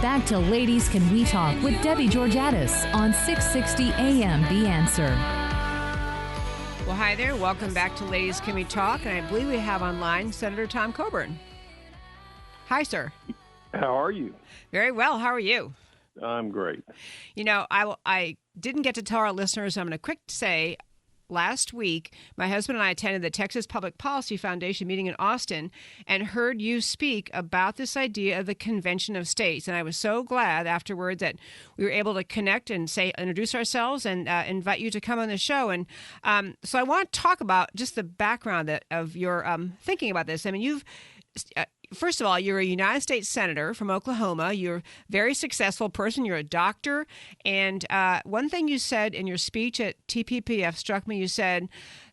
Back to Ladies Can We Talk with Debbie Georgatos on 660 AM The Answer. Well, hi there. Welcome back to Ladies Can We Talk. And I believe we have online Senator Tom Coburn. Hi, sir. How are you? Very well. How are you? I'm great. You know, I didn't get to tell our listeners, so I'm going to quick say, last week, my husband and I attended the Texas Public Policy Foundation meeting in Austin and heard you speak about this idea of the Convention of States. And I was so glad afterward that we were able to connect and introduce ourselves and invite you to come on the show. And so I want to talk about just the background of your thinking about this. I mean, you've... First of all, you're a United States Senator from Oklahoma. You're a very successful person. You're a doctor. And one thing you said in your speech at TPPF struck me. You said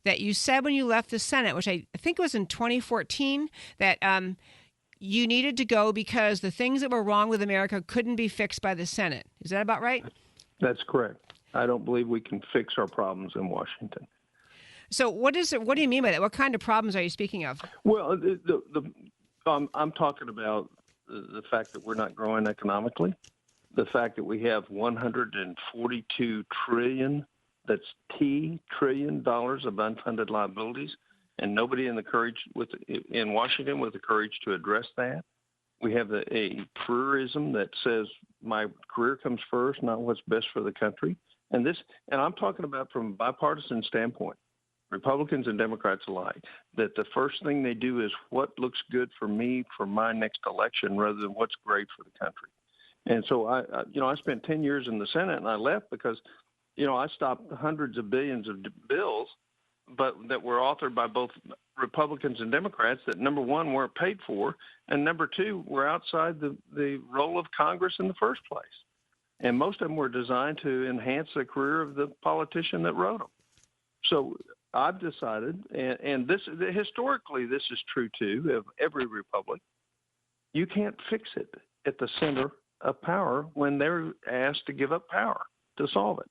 when you left the Senate, which I think was in 2014, that you needed to go because the things that were wrong with America couldn't be fixed by the Senate. Is that about right? That's correct. I don't believe we can fix our problems in Washington. So what do you mean by that? What kind of problems are you speaking of? Well, I'm talking about the fact that we're not growing economically, the fact that we have $142 trillion, that's trillion dollars of unfunded liabilities, and nobody in Washington with the courage to address that. We have a careerism that says my career comes first, not what's best for the country. And I'm talking about from a bipartisan standpoint. Republicans and Democrats alike, that the first thing they do is what looks good for me for my next election rather than what's great for the country. And so I spent 10 years in the Senate and I left because, I stopped hundreds of billions of bills, but that were authored by both Republicans and Democrats that, number one, weren't paid for, and number two, were outside the role of Congress in the first place. And most of them were designed to enhance the career of the politician that wrote them. So I've decided, and historically this is true too of every republic, you can't fix it at the center of power when they're asked to give up power to solve it.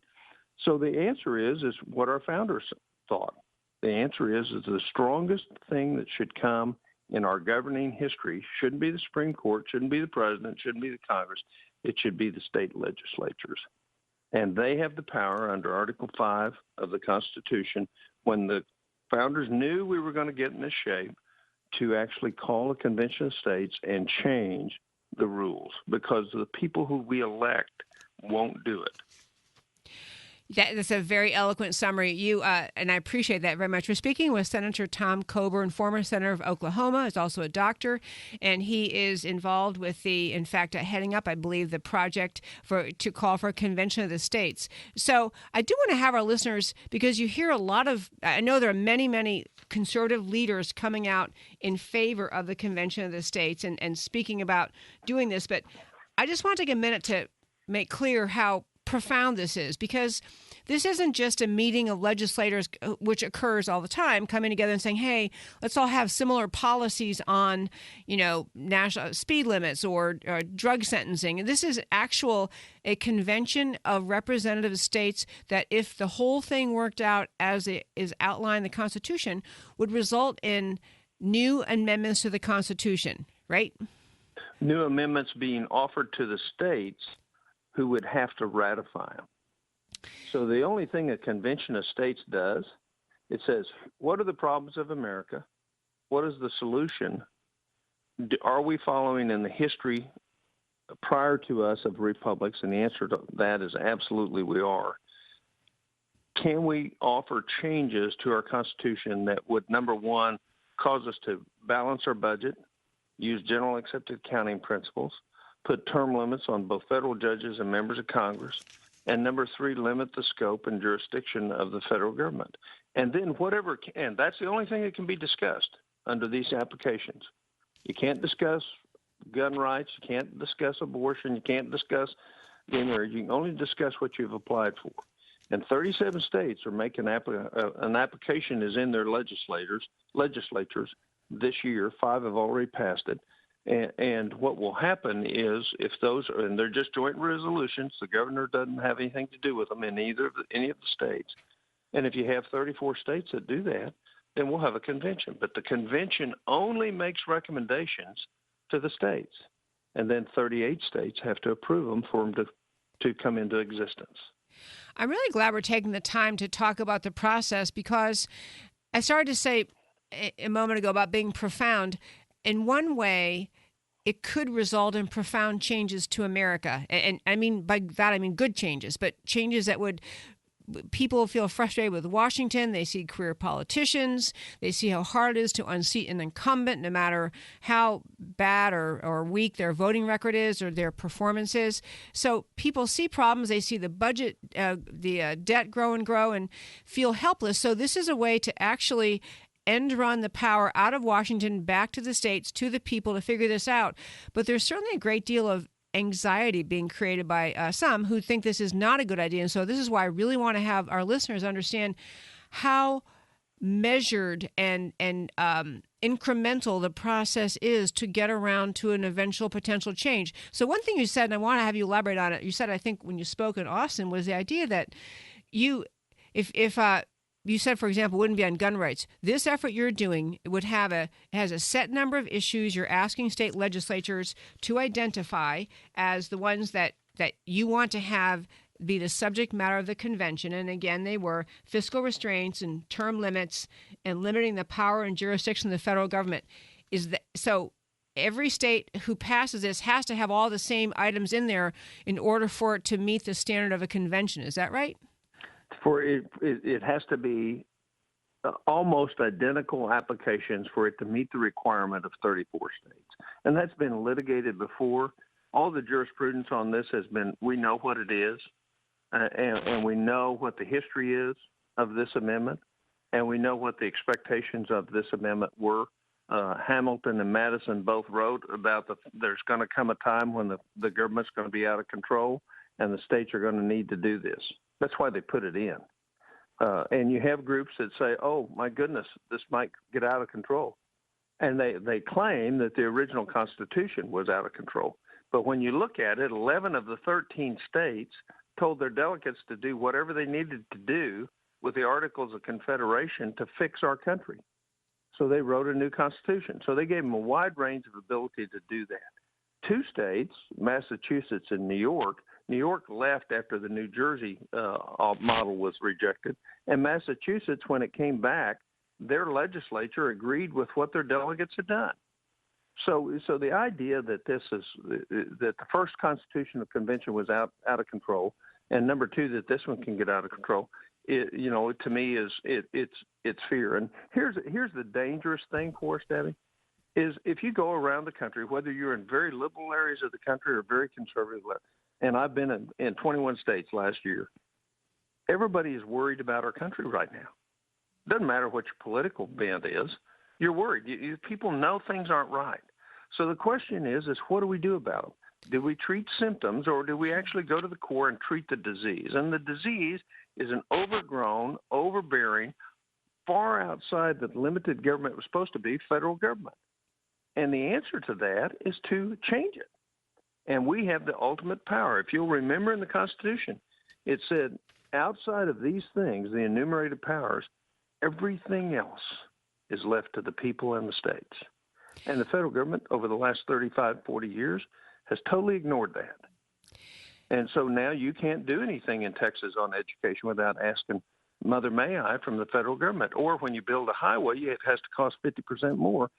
So the answer is what our founders thought. The answer is the strongest thing that should come in our governing history shouldn't be the Supreme Court, shouldn't be the president, shouldn't be the Congress. It should be the state legislatures. And they have the power under Article 5 of the Constitution, when the founders knew we were going to get in this shape, to actually call a convention of states and change the rules, because the people who we elect won't do it. That's a very eloquent summary. You and I appreciate that very much. We're speaking with Senator Tom Coburn, former senator of Oklahoma, is also a doctor, and he is involved with heading up, I believe, the project to call for a convention of the states. So I do want to have our listeners, because you hear I know there are many, many conservative leaders coming out in favor of the convention of the states and speaking about doing this, but I just want to take a minute to make clear how profound this is, because this isn't just a meeting of legislators, which occurs all the time, coming together and saying, hey, let's all have similar policies on, national speed limits or drug sentencing. This is a convention of representative states that, if the whole thing worked out as it is outlined in the Constitution, would result in new amendments to the Constitution, right? New amendments being offered to the states who would have to ratify them. So the only thing a convention of states does, it says, what are the problems of America? What is the solution? Are we following in the history prior to us of republics? And the answer to that is absolutely we are. Can we offer changes to our Constitution that would, number one, cause us to balance our budget, use general accepted accounting principles, put term limits on both federal judges and members of Congress, and number three, limit the scope and jurisdiction of the federal government. And then and that's the only thing that can be discussed under these applications. You can't discuss gun rights, you can't discuss abortion, you can't discuss gay marriage. You can only discuss what you've applied for. And 37 states are making an application is in their legislatures this year. 5 have already passed it. And what will happen is, if those are, and they're just joint resolutions, the governor doesn't have anything to do with them in any of the states. And if you have 34 states that do that, then we'll have a convention. But the convention only makes recommendations to the states. and then 38 states have to approve them for them to come into existence. I'm really glad we're taking the time to talk about the process, because I started to say a moment ago about being profound. In one way, it could result in profound changes to America. And I mean, by that, I mean good changes, but changes that would, people feel frustrated with Washington. They see career politicians. They see how hard it is to unseat an incumbent, no matter how bad or weak their voting record is or their performance is. So people see problems. They see the budget, the debt grow and feel helpless. So this is a way to actually end run the power out of Washington back to the states, to the people, to figure this out. But there's certainly a great deal of anxiety being created by some who think this is not a good idea. And so this is why I really want to have our listeners understand how measured and incremental the process is to get around to an eventual potential change. So one thing you said, and I want to have you elaborate on it, you said, I think when you spoke in Austin, was the idea that you, if you said, for example, wouldn't be on gun rights. This effort you're doing would has a set number of issues you're asking state legislatures to identify as the ones that you want to have be the subject matter of the convention. And again, they were fiscal restraints and term limits and limiting the power and jurisdiction of the federal government. So every state who passes this has to have all the same items in there in order for it to meet the standard of a convention. Is that right? For it has to be almost identical applications for it to meet the requirement of 34 states. And that's been litigated before. All the jurisprudence on this has been, we know what it is, and we know what the history is of this amendment, and we know what the expectations of this amendment were. Hamilton and Madison both wrote about there's going to come a time when the government's going to be out of control, and the states are going to need to do this. That's why they put it in. And you have groups that say, oh, my goodness, this might get out of control. And they claim that the original Constitution was out of control. But when you look at it, 11 of the 13 states told their delegates to do whatever they needed to do with the Articles of Confederation to fix our country. So they wrote a new Constitution. So they gave them a wide range of ability to do that. 2 states, Massachusetts and New York left after the New Jersey model was rejected. And Massachusetts, when it came back, their legislature agreed with what their delegates had done. So the idea that that the first constitutional convention was out of control, and number 2, that this one can get out of control, to me it's fear. And here's the dangerous thing for us, Debbie, is if you go around the country, whether you're in very liberal areas of the country or very conservative, and I've been in 21 states last year, everybody is worried about our country right now. Doesn't matter what your political bent is, you're worried. People know things aren't right. So the question is what do we do about them? Do we treat symptoms, or do we actually go to the core and treat the disease? And the disease is an overgrown, overbearing, far outside the limited government was supposed to be, federal government. And the answer to that is to change it. And we have the ultimate power. If you'll remember in the Constitution, it said outside of these things, the enumerated powers, everything else is left to the people and the states. And the federal government over the last 35, 40 years has totally ignored that. And so now you can't do anything in Texas on education without asking Mother May I from the federal government. Or when you build a highway, it has to cost 50% more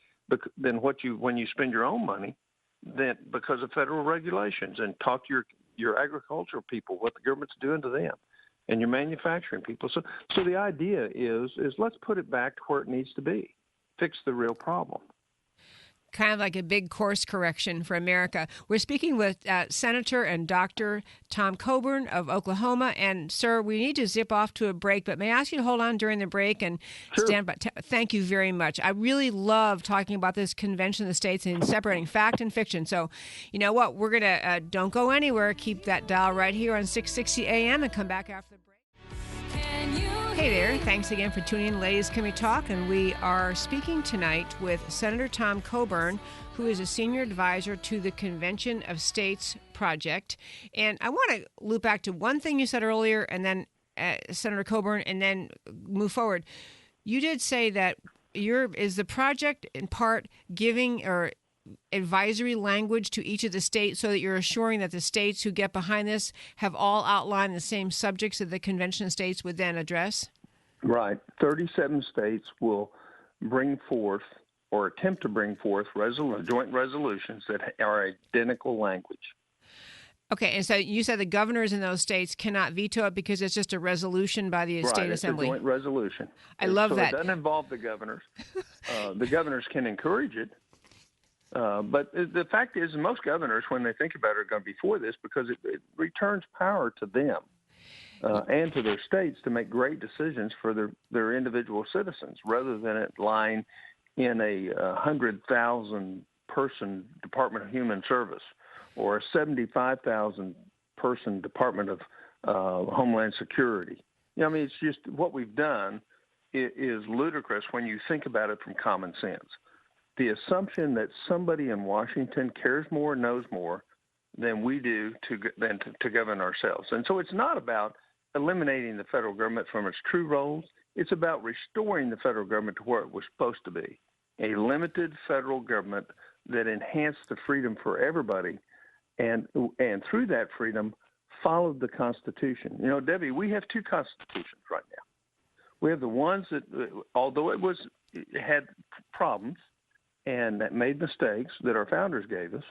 than when you spend your own money, then because of federal regulations. And talk to your agricultural people, what the government's doing to them, and your manufacturing people. So the idea is let's put it back to where it needs to be, fix the real problem. Kind of like a big course correction for America. We're speaking with Senator and Dr. Tom Coburn of Oklahoma. And, sir, we need to zip off to a break, but may I ask you to hold on during the break and stand by? Thank you very much. I really love talking about this convention of the states and separating fact and fiction. So, you know what? We're going to don't go anywhere. Keep that dial right here on 660 AM and come back after the break. Hey there. Thanks again for tuning in, Ladies Can We Talk? And we are speaking tonight with Senator Tom Coburn, who is a senior advisor to the Convention of States Project. And I want to loop back to one thing you said earlier, and then Senator Coburn, and then move forward. You did say that is the project in part giving or advisory language to each of the states so that you're assuring that the states who get behind this have all outlined the same subjects that the convention of states would then address? Right. 37 states will bring forth or attempt to bring forth joint resolutions that are identical language. Okay, and so you said the governors in those states cannot veto it because it's just a resolution by the state assembly. Right, it's a joint resolution. I love that. So it doesn't involve the governors. The governors can encourage it. But the fact is, most governors, when they think about it, are going to be for this because it returns power to them and to their states to make great decisions for their individual citizens rather than it lying in a 100,000-person Department of Human Service or a 75,000-person Department of Homeland Security. I mean, it's just what we've done is ludicrous when you think about it from common sense. The assumption that somebody in Washington cares more, knows more than we do to govern ourselves. And so it's not about eliminating the federal government from its true roles. It's about restoring the federal government to where it was supposed to be, a limited federal government that enhanced the freedom for everybody and through that freedom followed the Constitution. You know, Debbie, we have two constitutions right now. We have the ones that, although it had problems and that made mistakes that our founders gave us,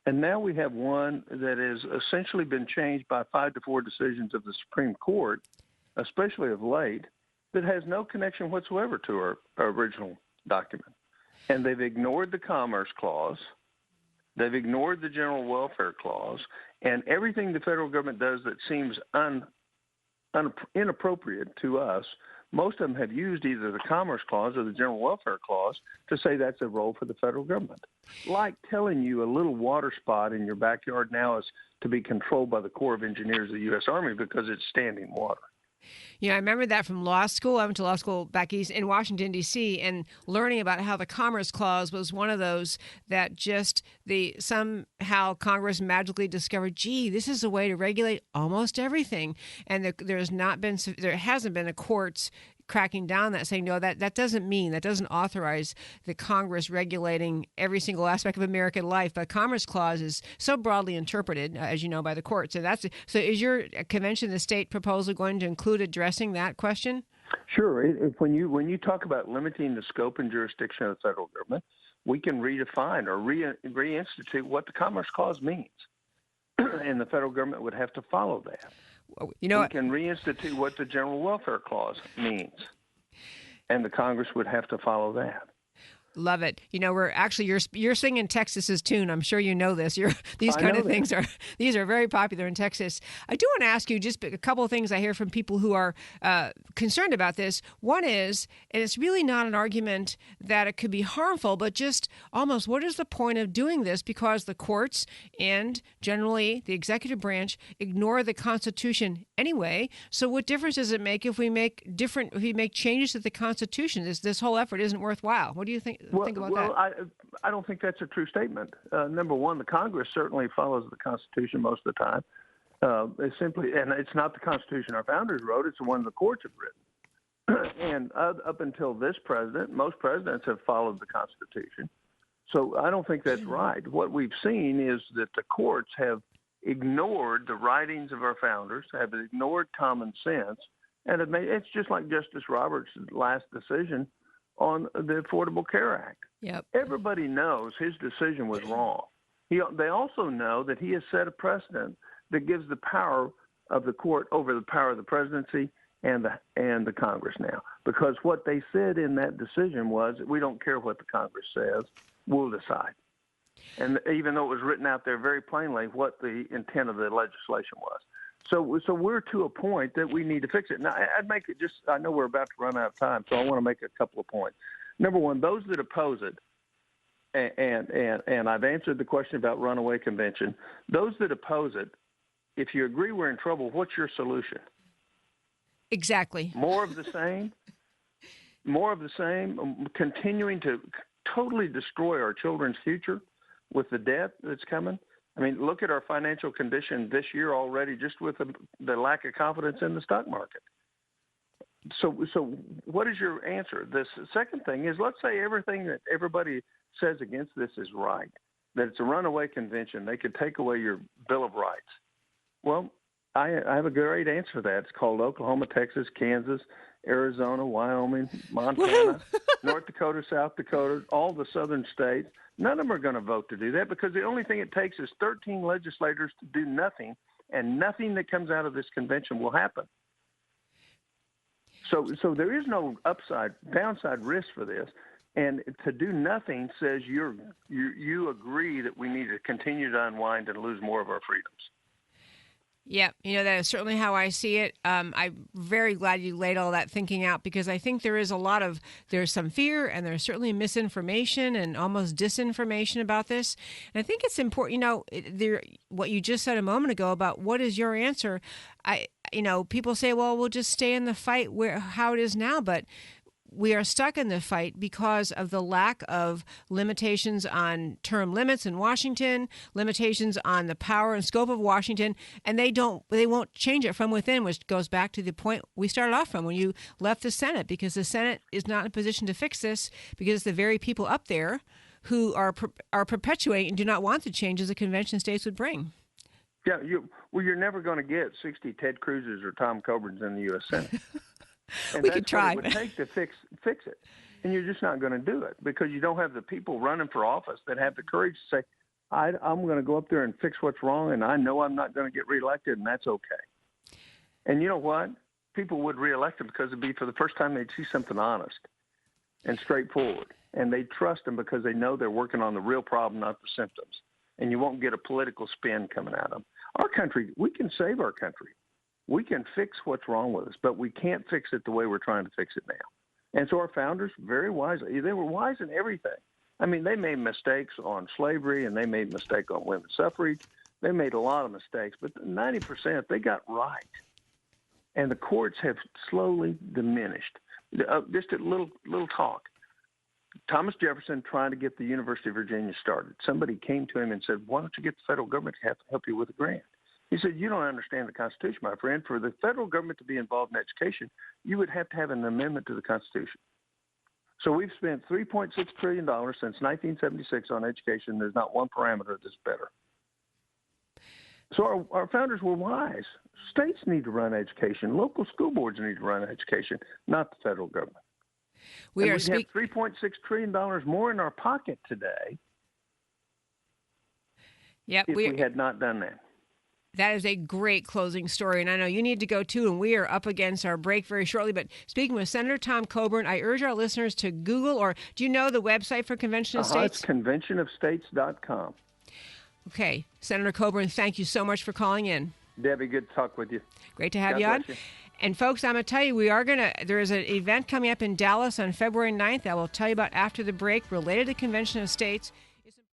and now we have one that has essentially been changed by 5-4 decisions of the Supreme Court, especially of late, that has no connection whatsoever to our original document. And they've ignored the Commerce Clause. They've ignored the General Welfare Clause. And everything the federal government does that seems inappropriate to us, most of them have used either the Commerce Clause or the General Welfare Clause to say that's a role for the federal government. Like telling you a little water spot in your backyard now is to be controlled by the Corps of Engineers of the U.S. Army because it's standing water. You know, I remember that from law school. I went to law school back east in Washington, D.C., and learning about how the Commerce Clause was one of those that just somehow Congress magically discovered, gee, this is a way to regulate almost everything. And there hasn't been a courts cracking down that saying, no, that doesn't authorize the Congress regulating every single aspect of American life. But Commerce Clause is so broadly interpreted, as you know, by the courts. So is your convention, the state proposal, going to include addressing that question? Sure. When you talk about limiting the scope and jurisdiction of the federal government, we can redefine or reinstitute what the Commerce Clause means. And the federal government would have to follow that. We can reinstitute what the General Welfare Clause means, and the Congress would have to follow that. Love it. You know, you're singing Texas's tune. I'm sure you know this. These kind of things are very popular in Texas. I do want to ask you just a couple of things I hear from people who are concerned about this. One is, and it's really not an argument that it could be harmful, but just almost what is the point of doing this? Because the courts and generally the executive branch ignore the Constitution anyway. So what difference does it make if we make changes to the Constitution? This whole effort isn't worthwhile. What do you think? I don't think that's a true statement. Number one, the Congress certainly follows the Constitution most of the time. And it's not the Constitution our founders wrote; it's the one the courts have written. And up until this president, most presidents have followed the Constitution. So I don't think that's right. What we've seen is that the courts have ignored the writings of our founders, have ignored common sense, and it's just like Justice Roberts' last decision on the Affordable Care Act. Yep. Everybody knows his decision was wrong. They also know that he has set a precedent that gives the power of the court over the power of the presidency and the Congress now. Because what they said in that decision was, we don't care what the Congress says, we'll decide. And even though it was written out there very plainly what the intent of the legislation was. So we're to a point that we need to fix it. Now, I'd make it I know we're about to run out of time, so I want to make a couple of points. Number one, those that oppose it, and I've answered the question about runaway convention, those that oppose it, if you agree we're in trouble, what's your solution? Exactly. More of the same? More of the same, continuing to totally destroy our children's future with the debt that's coming? I mean, look at our financial condition this year already, just with the lack of confidence in the stock market. So what is your answer? The second thing is, let's say everything that everybody says against this is right, that it's a runaway convention. They could take away your Bill of Rights. Well, I have a great answer for that. It's called Oklahoma, Texas, Kansas, Arizona, Wyoming, Montana, North Dakota, South Dakota, all the southern states. None of them are going to vote to do that because the only thing it takes is 13 legislators to do nothing, and nothing that comes out of this convention will happen. So there is no downside risk for this. And to do nothing says you agree that we need to continue to unwind and lose more of our freedoms. Yeah, that is certainly how I see it. I'm very glad you laid all that thinking out because I think there's some fear and there's certainly misinformation and almost disinformation about this. And I think it's important, what you just said a moment ago about what is your answer. People say, well, we'll just stay in the fight how it is now, but we are stuck in the fight because of the lack of limitations on term limits in Washington, limitations on the power and scope of Washington, and they won't change it from within, which goes back to the point we started off from when you left the Senate, because the Senate is not in a position to fix this because it's the very people up there who are perpetuating and do not want the changes the convention states would bring. Yeah, you're never going to get 60 Ted Cruz's or Tom Coburn's in the U.S. Senate. And we that's could try. what it would take to fix it. And you're just not going to do it because you don't have the people running for office that have the courage to say, I'm going to go up there and fix what's wrong, and I know I'm not going to get reelected, and that's okay. And you know what? People would reelect him because it'd be for the first time they'd see something honest and straightforward. And they trust them because they know they're working on the real problem, not the symptoms. And you won't get a political spin coming at them. Our country, we can save our country. We can fix what's wrong with us, but we can't fix it the way we're trying to fix it now. And so our founders, very wisely, they were wise in everything. I mean, they made mistakes on slavery, and they made a mistake on women's suffrage. They made a lot of mistakes, but 90% they got right. And the courts have slowly diminished. Just a little talk. Thomas Jefferson trying to get the University of Virginia started. Somebody came to him and said, why don't you get the federal government to help you with a grant? He said, you don't understand the Constitution, my friend. For the federal government to be involved in education, you would have to have an amendment to the Constitution. So we've spent $3.6 trillion since 1976 on education. There's not one parameter that's better. So our founders were wise. States need to run education. Local school boards need to run education, not the federal government. We have $3.6 trillion more in our pocket today if we had not done that. That is a great closing story, and I know you need to go too, and we are up against our break very shortly. But speaking with Senator Tom Coburn, I urge our listeners to Google, or do you know the website for Convention of States? It's conventionofstates.com. Okay. Senator Coburn, thank you so much for calling in. Debbie, good to talk with you. Great to have you on. And folks, I'm going to tell you, there is an event coming up in Dallas on February 9th that I will tell you about after the break related to Convention of States.